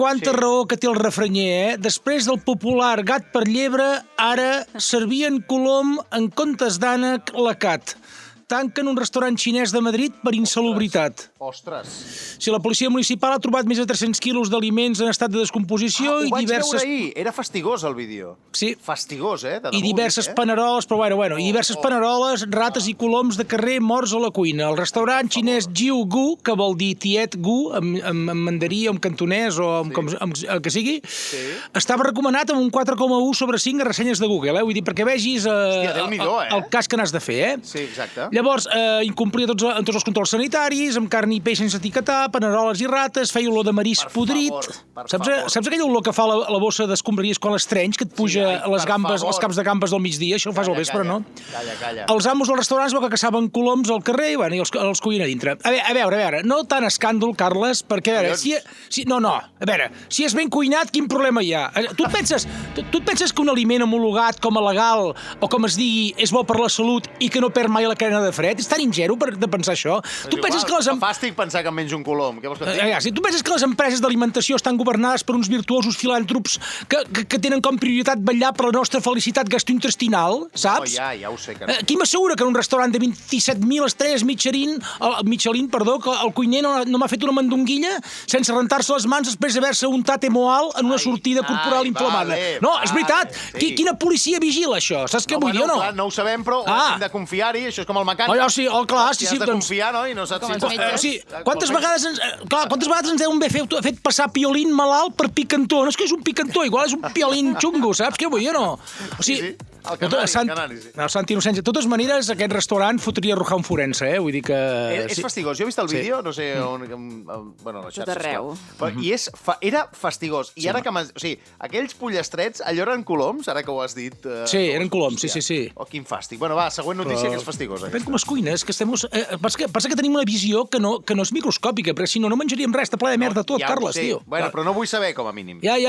quanta raó que té el refranyer, eh? Després del popular gat per llebre, ara servien colom en comptes d'ànec lacat. Tanquen un restaurant xinès de Madrid per insalubritat. Ostres. Si la policia municipal ha trobat més de 300 quilos d'aliments en estat de descomposició Ho i vaig diverses... veure ahir. Era fastigós, el vídeo. Sí. Fastigós, de debò, I diverses dic, paneroles, però bueno, i diverses paneroles, rates i coloms de carrer morts a la cuina. El restaurant xinès Jiu Gu, que vol dir tiet Gu, en mandarí o en cantonès o el que sigui, estava recomanat amb un 4,1 sobre 5 a ressenyes de Google, Vull dir, perquè vegis el cas que n'has de fer, Sí, exacte. Llavors, incomplia tots els controls sanitaris, amb carn i peix sense etiquetar, paneroles i rates, feia olor de marisc podrit. Saps aquella olor que fa la bossa d'escombraries quan l'estrenys, que et puja a les caps de gambes del migdia? Això ho fas al vespre, no? Calla. Els amos dels restaurants que caçaven coloms al carrer i els cuien a dintre. A veure, no tant escàndol, Carles, perquè, a veure, si és ben cuinat, quin problema hi ha? Tu et penses que un aliment homologat com a legal o com es digui és bo per la salut i que no perd mai la cadena de fred? És tan ingenu de pensar això? Tu penses que fàstic pensar que em menjo un colom. Què vols que et digui? Si tu penses que les empreses d'alimentació estan governades per uns virtuosos filàntrops que tenen com prioritat vetllar per la nostra felicitat gastrointestinal, saps? Ja ho sé. Qui m'assegura que en un restaurant de 27.000 estrelles Michelin, que el cuiner no m'ha fet una mandonguilla sense rentar-se les mans després d'haver-se untat Emoal en una sortida corporal inflamada? No, és veritat. Quina policia vigila això? Saps què vull dir o no? No ho sabem, però hem de confiar-hi. Això és com el mecànic. Clar, sí. Has de confiar, no? I no saps si... Quantes vegades ens deuen haver fet passar piolín malalt per picantó? No és que és un picantó, igual és un piolín xungo, saps què vull dir o no? Sí. El canari, sí. No, Santi Innocència. De totes maneres, aquest restaurant fotria arrojar un forense, Vull dir que... És fastigós. Jo he vist el vídeo, no sé on... Bueno, les xarxes. Tot arreu. I era fastigós. I ara que m'has... O sigui, aquells pollastrets, allò eren coloms, ara que ho has dit... Sí, eren coloms, sí. Oh, quin fàstic. Bueno, va, següent notícia, que és fastigosa. Depèn com es cuina, és que estem... Passa que tenim una visió que no és microscòpica, perquè si no menjaríem res, està ple de merda tot, Carles, tio. Bueno, però no vull saber, com a mínim. Ja.